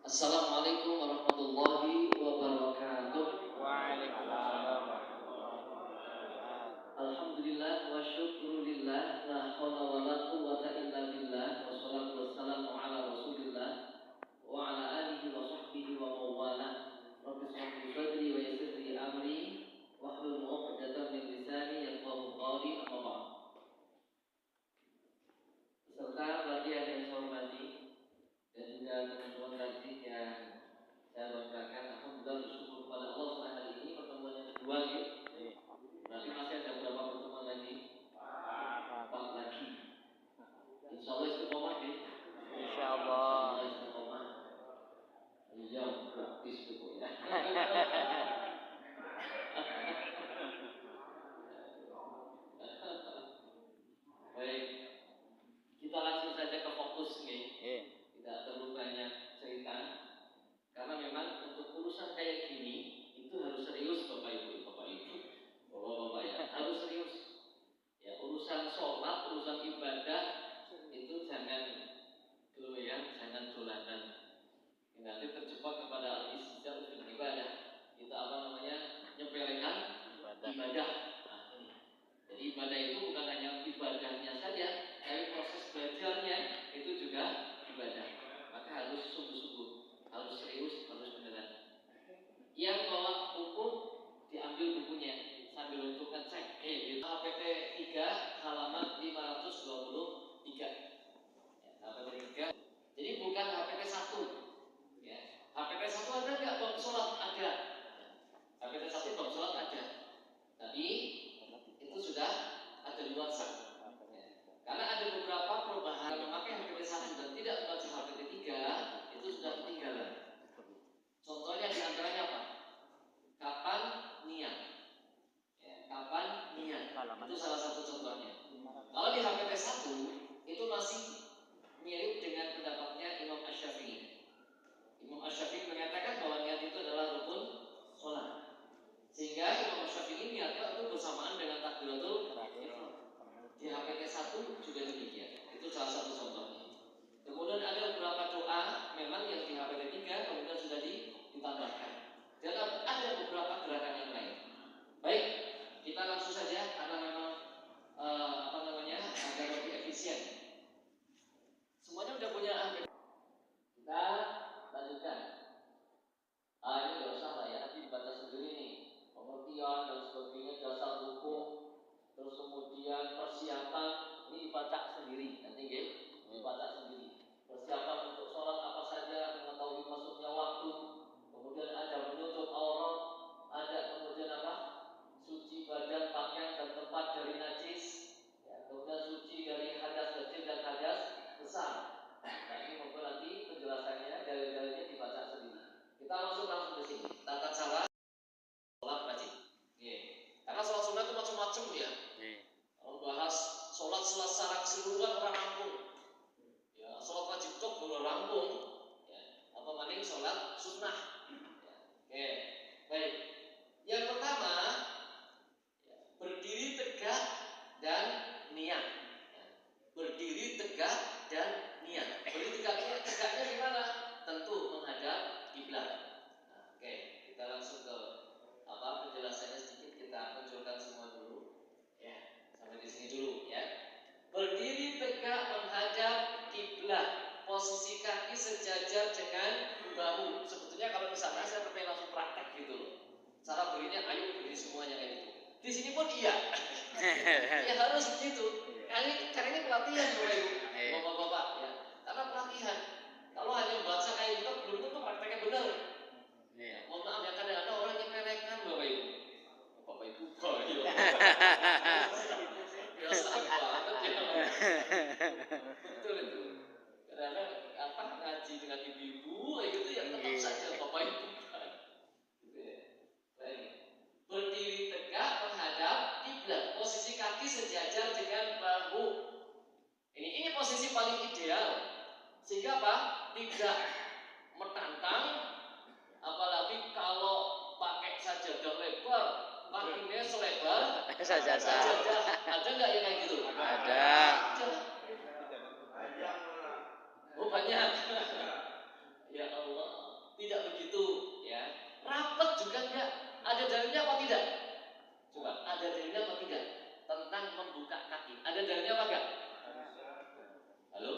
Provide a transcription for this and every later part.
Assalamualaikum warahmatullahi wabarakatuh. Waalaikumsalam. Alhamdulillah wa syukrulillah, la haula wa la quwwata illa billah, wassalatu wassalamu ala rasulillah wa ala alihi wa sahbihi wa mawalah. Rabbi shrah li sadri wa yassir li amri wahlul 'uqdatam min lisani yafqahu qawli, amma ba'd. Peserta pelatihan yang saya hormati dan juga teman-teman tajik yang saya banggakan, alhamdulillah bersyukur kepada Allah pada hari ini pertemuan yang kedua ya. Berarti masih ada berapa pertemuan lagi? 4 lagi. Insya Allah istiqomah ya. Insya Allah. Istiqomah. Iya, praktis itu ya. Baik, kita langsung saja ke fokus nih. Tidak perlu banyak cerita, karena memang untuk urusan kayak gini itu harus serius Bapak Ibu, Bapak-Bapak ya, harus serius. Ya, urusan sholat, urusan ibadah itu jangan goyang, jangan dolanan. Nanti terjebak kepada al-istihza' fil ibadah. Kita nyepelekan ibadah. Nah, ini. Jadi ibadah itu bukan hanya ibadahnya saja, tapi proses belajarnya itu juga ibadah. Maka harus sungguh-sungguh, harus serius, harus beneran. Yang bawa buku diambil bukunya sambil untuk ngecek. Gitu. HPT 3 halaman 523. Ya, HPT 3. Jadi bukan HPT 1. Ya. HPT 1 ada nggak bab sholat? Ada. HPT 1 bab sholat ada. Tapi itu sudah ada di WhatsApp. Ya. Karena ada beberapa perubahan memakai HPT 1 dan tidak membaca HPT 3 itu sudah ketinggalan. Contohnya diantaranya apa? Kapan niat? Ya, kapan niat? Itu salah satu contohnya. Kalau di HPT 1 itu masih mirip dengan pendapatnya Imam Asy-Syafi'i. Imam Asy-Syafi'i mengatakan bahwa niat itu adalah rukun sholat. Sehingga Imam Asy-Syafi'i niatnya itu bersamaan dengan takbiratul ihram. Di HPT 1 juga demikian. Itu salah satu contohnya. Kemudian ada beberapa doa memang yang di HPT 3 kemudian sudah ditambahkan. Dan ada beberapa gerakan yang lain. Baik, kita langsung saja karena memang agar lebih efisien. Semuanya udah punya HPT. Kita lanjutkan. Ini nggak usah lah ya, nanti dibaca sendiri nih. Pengertian dan sebagainya, dasar hukum, terus kemudian persiapan ini dibaca sendiri. Nanti dibaca sendiri. Persiapan untuk sholat apa saja, mengetahui masuknya waktu, kemudian ada menutup aurat, ada kemudian suci badan, pakaian dan tempat dari najis, ya, kemudian suci dari hadas kecil dan hadas besar. Nah, ini mungkin nanti penjelasannya dalil-dalilnya dibaca sendiri. Kita langsung ke sini. Tata cara sholat wajib. Karena sholat sunnah itu macam-macam ya. Kalau bahas sholat secara keseluruhan orang rampung. Ya, sholat wajib tok belum rampung. Ya, apa maning sholat sunnah. Ya. Baik. Yang pertama, ya, berdiri tegak dan niat. Ya. Berdiri tegak dan niat. Berdiri tegaknya gimana? Tentu menghadap kiblat. Oke, kita langsung ke penjelasannya sedikit, kita munculkan semua dulu. Ya, sampai di sini dulu ya. Berdiri tegak menghadap kiblat. Posisi kaki sejajar dengan bahu. Sebetulnya kalau misalnya saya pengen langsung praktek gitu loh. Cara berdirinya ayo berdiri semuanya kayak gitu. Di sini pun iya. Ya harus begitu. Karena ini pelatihan Bapak-bapak ya. Karena pelatihan. Kalau hanya baca kayak gitu belum tentu prakteknya benar. Ya, mohon maaf ya, kadang-kadang orang nyepelekan Bapak Ibu. Iya. Biasa banget ya. Betul itu. Kadang-kadang ngaji dengan ibu-ibu kayak gitu ya tetap saja Bapak Ibu. Gitu ya. Baik. Berdiri tegak menghadap kiblat. Posisi kaki sejajar dengan bahu. Ini posisi paling ideal. Sehingga tidak menantang, apalagi kalau pakai sajadah lebar, kakinya selebar sajadah. Ada nggak yang kayak gitu? Ada. Oh banyak. Ya Allah. buka kaki. Ada dalilnya apa enggak? Halo?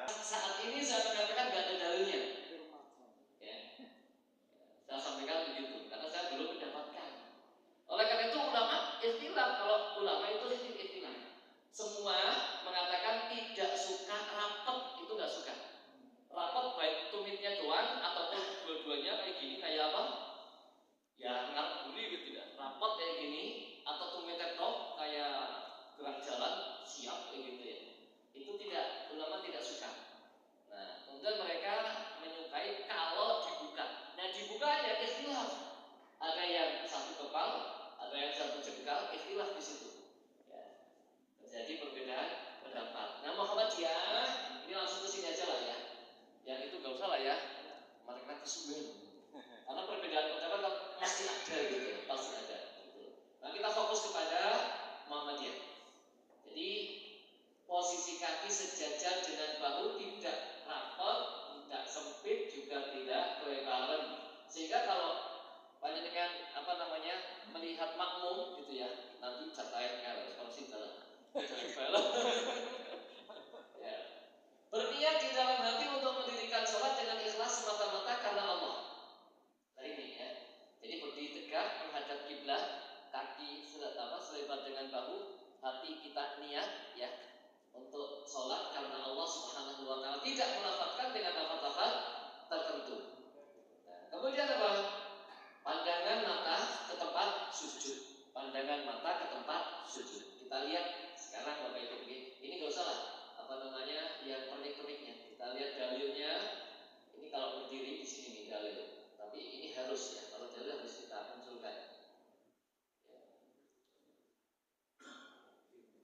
Saat ini saya mengatakan enggak ada dalilnya. Ya. Saya sampaikan begitu karena saya belum mendapatkan. Oleh karena itu ulama istilah, kalau ulama itu istilah. Semua mengatakan tidak suka rapet, itu enggak suka. Rapet baik tumitnya doang ataupun dua-duanya kayak gini, kayak apa? Ya ngarep buri gitu ya. Rapet kayak gini atau tumitnya tok kayak gerak jalan siap kayak gitu ya. Itu tidak, ulama tidak suka. Nah, kemudian mereka menyukai kalau dibuka. Nah, dibukanya istilah. Ada yang satu kepal, ada yang satu jengkal, istilah di situ. Ya. Terjadi perbedaan pendapat. Nah, Muhammadiyah ini langsung ke sini aja lah ya. Yang itu gak usah lah ya. Mereka kesuwen. Karena perbedaan pendapat kan masih ada gitu ya, pasti ada. Gitu. Nah, kita fokus kepada Muhammadiyah. Jadi posisi kaki sejajar dengan bahu, tidak rapat, tidak sempit, juga tidak kelebaran. Sehingga kalau panjenengan melihat makmum gitu ya, nanti catain kalau sponsor dalam ya. Berniat di dalam hati untuk mendirikan sholat dengan ikhlas semata-mata karena Allah. Nah ini ya. Jadi berdiri tegak menghadap kiblat, kaki selebar dengan bahu, hati kita niat ya untuk sholat karena Allah Subhanahu wa Ta'ala, tidak melafazkan dengan lafaz-lafaz tertentu. Nah, kemudian apa? Pandangan mata ke tempat sujud. Pandangan mata ke tempat sujud. Kita lihat sekarang Bapak Ibu ini gak usah lah yang pernik-perniknya. Kita lihat dalilnya. Ini kalau berdiri di sini nih dalil. Tapi ini harus ya. Kalau dalil harus kita munculkan.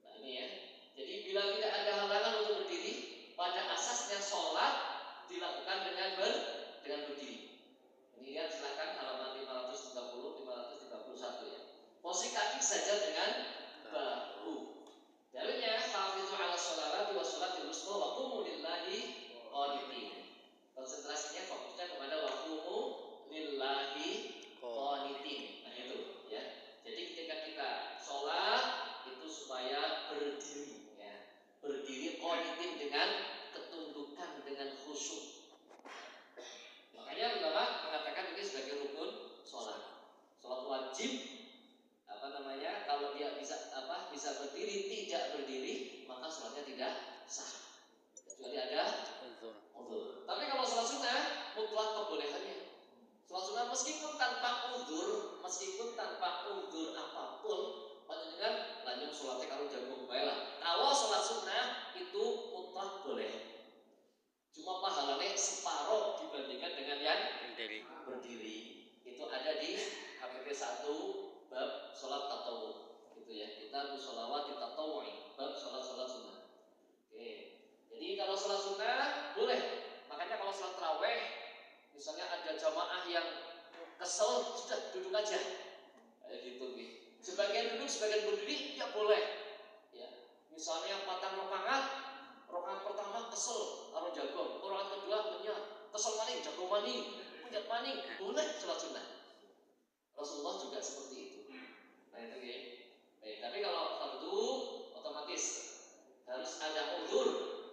Nah ini ya. Jadi bila tidak ada halangan untuk berdiri, pada asasnya sholat dilakukan dengan berdiri. Ini lihat silakan halaman 530, 531 ya. Posisi kaki saja dengan bahu. Dalilnya hafizu ala sholawati wa sholatil wusta wa qumu lillahi qanitin. Konsentrasinya fokusnya kepada wa qumu lillahi qanitin. Nah itu ya. Jadi ketika kita sholat itu supaya berdiri ya. Berdiri qanitin dengan ketundukan, dengan khusyuk. Makanya ulama mengatakan ini sebagai rukun sholat. Sholat wajib kalau dia bisa berdiri, tidak berdiri, maka sholatnya tidak sah. Kecuali ada uzur. Tapi kalau sholat sunnah mutlak kebolehannya. Sholat sunnah meskipun tanpa uzur apapun, panjenengan lanjut sholatnya kalau jago baiklah. Kalau sholat sunnah itu mutlak boleh. Cuma pahalanya separuh dibandingkan dengan yang berdiri. Itu ada di HPP 1 bab sholat tatawwu. Gitu ya. Kita sholawat tatawwu, bab sholat sunnah. Oke. Jadi kalau sholat sunnah boleh. Makanya kalau sholat tarawih, misalnya ada jamaah yang kesel, sudah duduk aja. Kayak gitu nih. Sebagian duduk, sebagian berdiri, ya boleh. Ya. Misalnya patang rokaat pertama kesel karo jago, rokaat kedua punya kesel maning, jago maning, puncak maning, boleh sholat sunnah. Rasulullah juga seperti itu. Nah itu ya. Baik, tapi kalau fardu otomatis harus ada uzur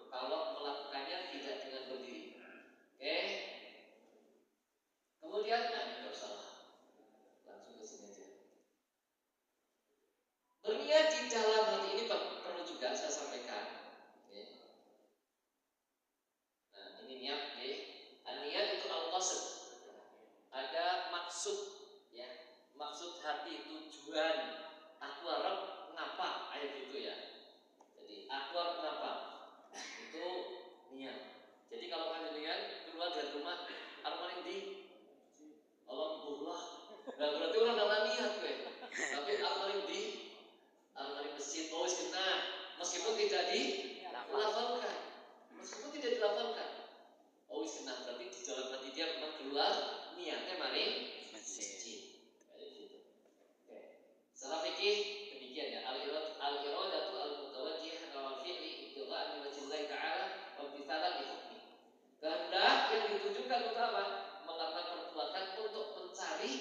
kalau melakukannya tidak dengan berdiri. Oke. Kemudian ini nggak usah langsung ke sini aja. Berniat di dalam hati ini perlu juga saya sampaikan. Oke. Nah ini niat, oke. Niat itu al-qasd. Ada maksud, ya. Maksud hati, tujuan. Aku harap ngapa, ayat gitu ya. Jadi aku harap ngapa, itu niat. Jadi kalau panjenengan keluar dari rumah, harap paling di Allah bulah. Nah berarti orang dalam niat gue. Tapi harap paling di masjid, oh kita meskipun tidak dilafalkan, oh kena berarti di dalam hati dia memang keluar niatnya maring masjid. Secara fikih demikian ya, al-iradatu al-mutawajjihah ala fi'li ibtigha'an min wajhillahi ta'ala wa imtithalan li hukmi. Kehendak yang ditujukan untuk apa? Melakukan perbuatan untuk mencari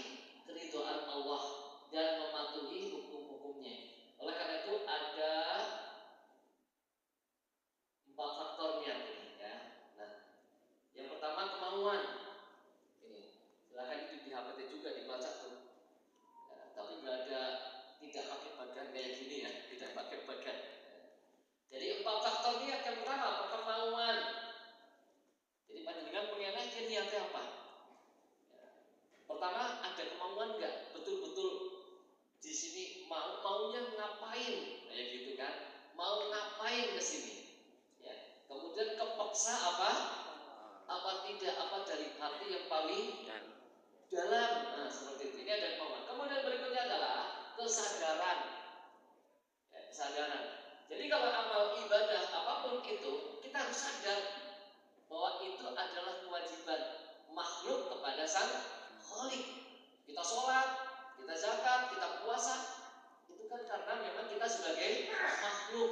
keridhaan Allah dan mematuhi hukum-hukumnya. Oleh karena itu ada kesadaran. Ya, kesadaran. Jadi kalau amal ibadah apapun itu, kita harus sadar bahwa itu adalah kewajiban makhluk kepada Sang Khalik. Kita sholat, kita zakat, kita puasa, itu kan karena memang kita sebagai makhluk,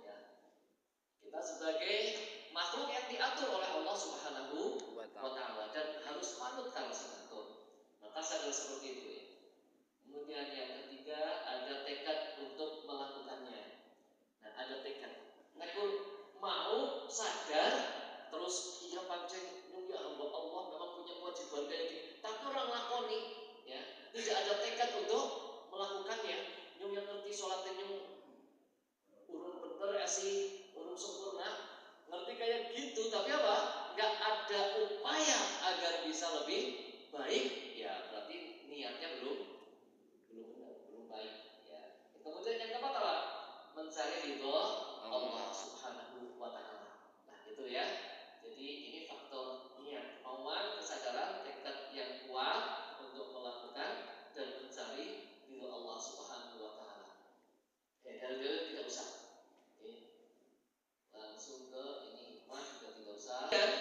ya. Kita sebagai makhluk yang diatur oleh Allah Subhanahu wa Ta'ala dan harus manut kalau mengatur. Maka sadar seperti itu, ya. Kemudian yang ketiga ada tekad untuk melakukannya. Nah, ada tekad. Nekul mau sadar terus iya pancen ya hamba Allah memang punya kewajiban kayak gini, tapi orang lakoni, ya, tidak ada tekad untuk melakukannya. Nyung yang ngerti sholatnya nyung urung bener asih urung sempurna, ngerti kayak gitu, tapi apa? Nggak ada upaya agar bisa lebih baik, ya berarti niatnya belum benar, belum baik, ya. Kemudian yang keempat apa? Mencari ridho Allah Subhanahu wa Ta'ala. Nah, itu ya. Jadi ini faktor niat, kemauan, kesadaran, tekad yang kuat untuk melakukan dan mencari ridho Allah Subhanahu wa Ta'ala. Ya, dalil tidak usah. Oke. Langsung ke ini hikmah juga tidak usah. Dan,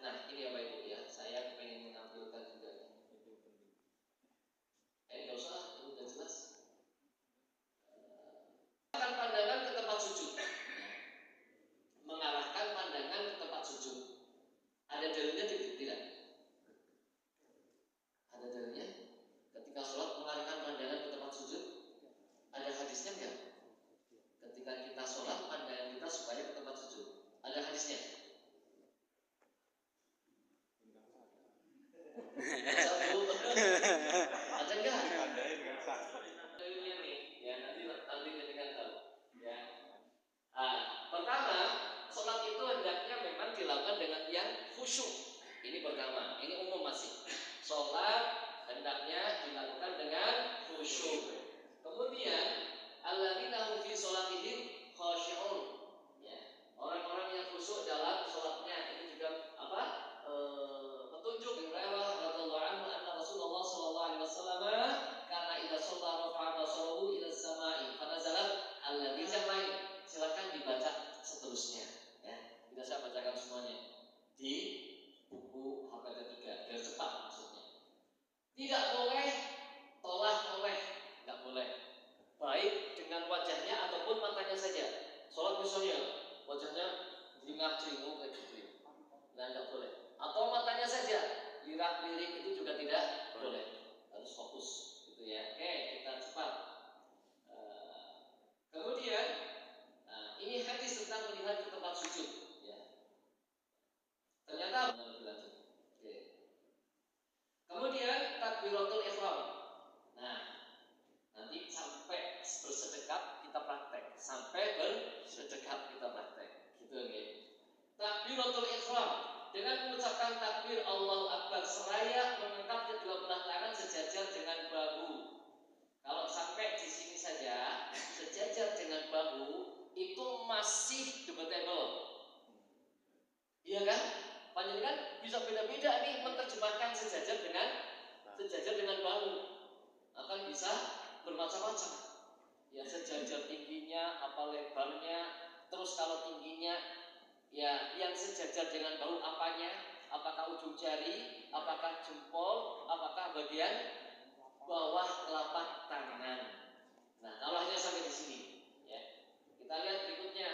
nah ini ya Bapak Ibu ya, saya pengen menampilkan juga. Nggak usah, ini udah jelas. Mengarahkan pandangan ke tempat sujud. Mengarahkan pandangan ke tempat sujud. Ada dalilnya tidak? Ada dalilnya? Ketika sholat mengarahkan pandangan ke tempat sujud, ada hadisnya enggak? Ketika kita sholat pandangan kita supaya ke tempat sujud, ada hadisnya? Satu. Ada enggak? Dalilnya nih, ya nanti dengan tahu. Ya. Pertama, sholat itu hendaknya memang dilakukan dengan yang khusyuk. Ini pertama, ini umum masih. Sholat hendaknya dilakukan dengan khusyuk. Kemudian, alladzina hum fi sholatihim khashi'un. Ya, orang-orang yang khusyuk dalam sholatnya ini juga apa? Petunjuk riwayat radhiyallahu anhu anna Rasulullah sallallahu alaihi wasallam karena idza shalla rafa'a basarahu ila samai fa nazalat alladzina lain. Silakan dibaca seterusnya, ya. Tidak saya bacakan semuanya di buku HPT 3 biar cepat maksudnya. Tidak boleh toleh, nggak boleh. Baik dengan wajahnya ataupun matanya saja. Sholat misalnya wajahnya jingak-jinguk kayak gitu, nah nggak boleh. Atau matanya saja lirak-lirik itu juga tidak boleh. Harus fokus, gitu ya. Oke, kita cepat. Kemudian ini hadis tentang melihat ke tempat sujud, ya. Ternyata lebih lanjut. Oke. Kemudian takbiratul ihram. Nah, nanti sampai bersedekap kita praktek, sampai bersedekap kita praktek, gitu ya. Takbiratul ihram dengan mengucapkan takbir Allahu Akbar seraya mengangkat kedua belah tangan sejajar dengan bahu. Kalau sampai di sini saja sejajar dengan bahu itu masih debatable, iya kan? Panjenengan bisa beda-beda nih menerjemahkan sejajar dengan bahu, akan bisa bermacam-macam. Ya sejajar tingginya, apa lebarnya, terus kalau tingginya, ya yang sejajar dengan bahu apanya? Apakah ujung jari, apakah jempol, apakah bagian bawah telapak tangan? Nah, kalau hanya sampai di sini, ya. Kita lihat berikutnya.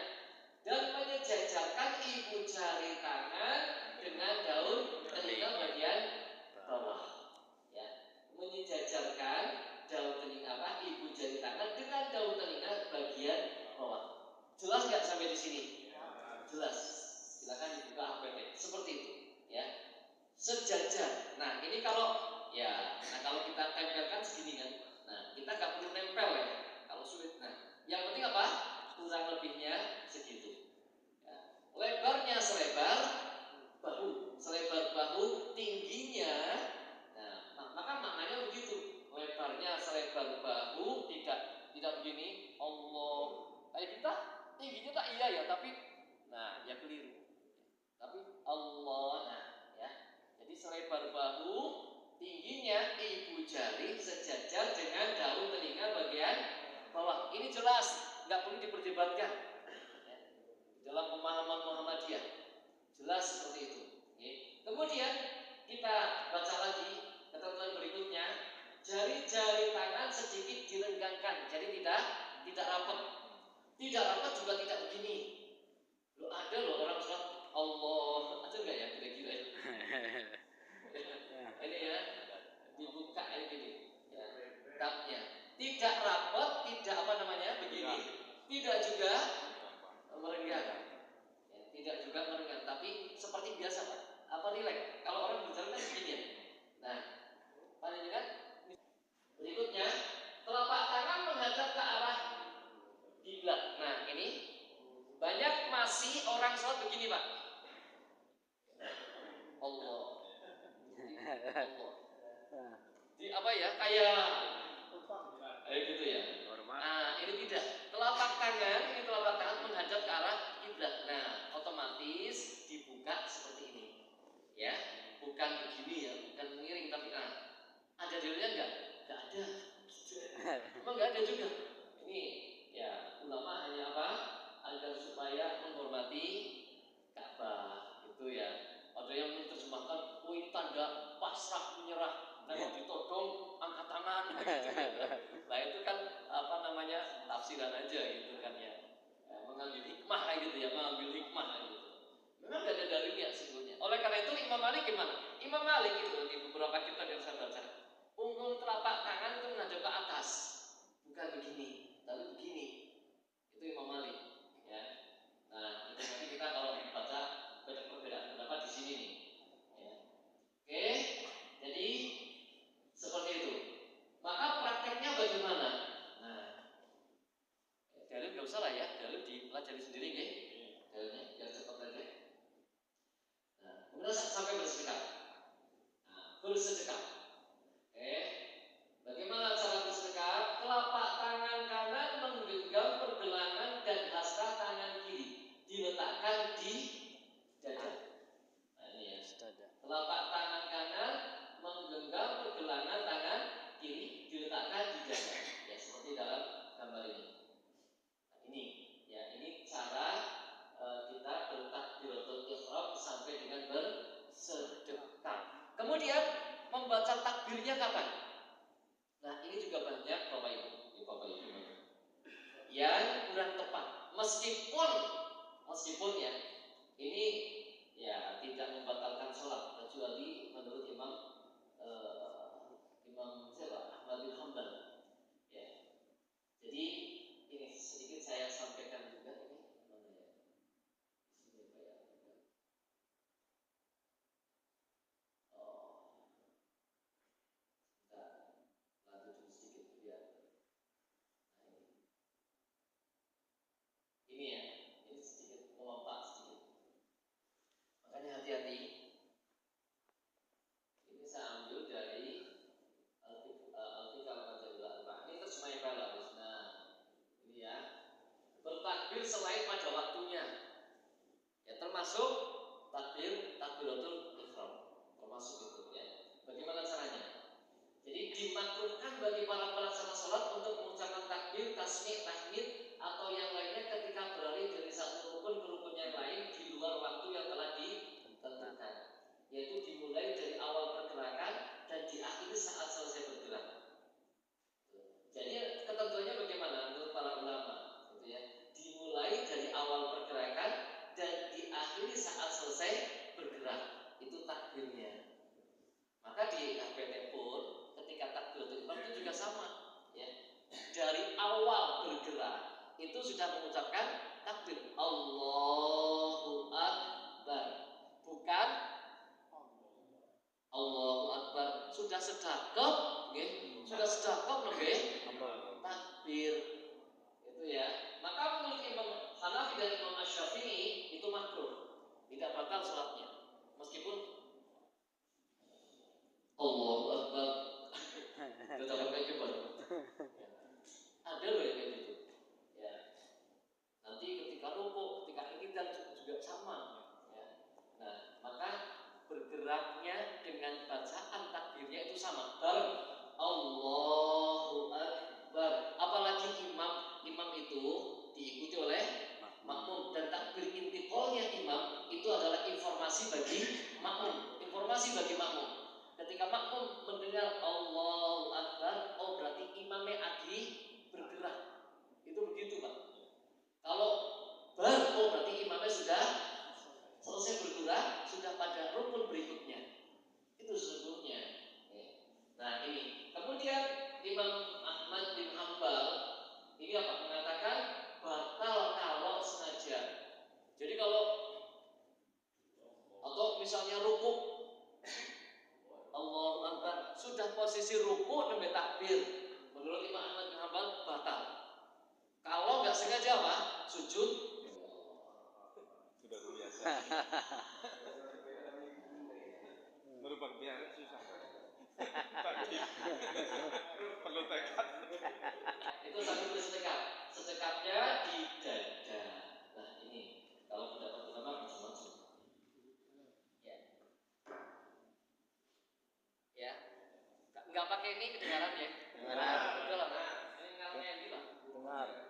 Dan menyejajarkan ibu jari tangan dengan daun telinga bagian bawah, ya. Menyejajarkan daun telinga ibu jari tangan dengan daun telinga bagian bawah. Jelas nggak sampai di sini? Jelas. Silakan dibuka HPT. Seperti itu, ya. Sejajar. Nah, ini kalau kalau kita tempelkan segini kan. Nah, kita nggak perlu tempel ya. Kalau sulit, nah, yang penting apa? Kurang lebihnya segitu. Ya. Lebarnya selebar bahu, tingginya. Nah, maka maknanya begitu. Lebarnya selebar bahu, tidak begini. Allah, kayak kita tingginya tak iya ya, tapi nah, ya keliru. Tapi Allah, nah, ya. Jadi selebar bahu, tingginya ibu jari sejajar dengan daun telinga bagian bawah. Ini jelas, nggak perlu diperdebatkan. Dalam pemahaman Muhammadiyah jelas seperti itu. Kemudian kita baca lagi ketentuan berikutnya, jari-jari tangan sedikit direnggangkan, jadi tidak rapat. Tidak rapat juga tidak begini. Loh, ada loh orang sholat Allah, ada nggak ya kira-kira ya? Ini ya dibuka ini ya, tapnya. Tidak rapat, tidak apa namanya begini, tidak juga merenggang. Ya, tidak juga merenggang, tapi seperti biasa Pak. Apa rileks? Kalau orang berjalan kan begini ya. Nah, paling kan berikutnya telapak tangan menghadap ke arah kiblat. Nah, ini banyak masih orang sholat begini Pak. Allah. Allah. Di apa ya? Kayak gitu ya. Nah, ini tidak. Telapak tangan menghadap ke arah kiblat. Nah, otomatis dibuka seperti ini. Ya, bukan begini ya, bukan miring tapi ada dalilnya enggak? Enggak ada. Emang enggak ada juga. Ini ya ulama hanya apa? Agar supaya menghormati Ka'bah gitu ya. Ada yang menerjemahkan, oh ini tanda pasrah menyerah. Nah, ditodong angkat tangan gitu. Nah, itu kan apa namanya? Tafsiran aja gitu kan ya. Mengambil hikmah kayak gitu ya, mengambil hikmah kayak gitu. Memang tidak ada dalilnya sebetulnya. Oleh karena itu Imam Malik gimana? Imam Malik itu di beberapa kitab yang saya baca, punggung telapak tangan itu menghadap ke atas, bukan begini, tapi begini. Itu Imam Malik. Ya. Nah, itu nanti kita kalau baca perbedaan pendapat di sini nih. Ya. Oke, jadi seperti itu. Maka prakteknya bagaimana? Nah, dalil nggak usah lah ya, dalil dipelajari sendiri nggih. Dalilnya biar cepat aja. Kemudian sampai bersedekah. Nah, bersedekah. Bagaimana cara bersedekah? Telapak tangan kanan menggenggam pergelangan dan hasta tangan kiri diletakkan di dada. Nah, ini ya. Telapak tangan kanan menggenggam pergelangan tangan kiri diletakkan di dada. Ya, seperti dalam gambar ini. Nah, ini cara kita bertakbiratul ihram sampai dengan bersedekah. Kemudian membaca takbirnya kapan? Nah, ini juga banyak Bapak Ibu yang kurang tepat. Meskipun ya ini ya tidak membatalkan sholat kecuali menurut Imam Ahmad bin Hanbal. Ya. Jadi ini sedikit saya sampaikan juga ini. Ini ya, ini sedikit melompat sedikit. Makanya hati-hati. Ini saya ambil dari Al-Fiqh Al-Majalla Al-Ba'ah. Ini terjemahnya bagus. Nah, ini ya. Bertakbir selain pada waktunya. Ya, termasuk takbiratul ihram. Termasuk itu ya. Bagaimana caranya? Jadi dimakruhkan bagi para pelaksana sholat untuk mengucapkan takbir, tasmi', tahmid atau yang lainnya ketika beralih dari satu rukun ke rukun yang lain di luar waktu yang telah ditentukan, yaitu dimulai dari awal pergerakan dan diakhiri saat selesai bergerak. Jadi ketentuannya bagaimana menurut para ulama? Gitu ya. Dimulai dari awal pergerakan dan diakhiri saat selesai bergerak. Itu takbirnya. Maka di HPT pun ketika takbiratul ihram itu juga sama, ya. Dari awal bergerak itu sudah mengucapkan takbir Allahu Akbar, bukan Allahu Akbar. Sudah sedekap, nggih. Sudah sedekap nggih. Takbir. Itu ya. Maka menurut Imam Hanafi dan Imam Asy-Syafi'i itu makruh. Tidak batal salatnya. Meskipun Allahu Akbar. Tetap kayak gimana? Ada loh yang kayak gitu. Ya. Nanti ketika rukuk, ketika iktidal juga sama. Ya. Nah, maka bergeraknya dengan bacaan takbirnya itu sama, bareng. Allahu Akbar. Apalagi imam itu diikuti oleh makmum, dan takbir intiqalnya imam itu adalah informasi bagi makmum. Informasi bagi makmum. Ketika makmum mendengar Allahu Akbar, oh berarti imamnya lagi bergerak. Itu begitu, Pak. Kalau oh berarti imamnya sudah selesai bergerak, sudah pada rukun berikutnya. Itu sesungguhnya. Nah ini. Kemudian Imam Ahmad bin Hambal ini apa? Mengatakan batal kalau sengaja. Jadi kalau atau misalnya ruku, Allahu Akbar, sudah posisi ruku sampai takbir, menurut Imam Ahmad bin Hambal batal. Kalau nggak sengaja apa? Sujud. Sudah biasa. Merubah biasa susah. Perlu tekad. Itu sambil bersedekap. Sedekapnya di dada. Nah ini kalau pendapat ulama macam-macam. Ya. Ya. Nggak pakai ini kedengaran ya? Kedengaran. Udah lah, Pak. Ini ngalangnya yang bilang. Dengar.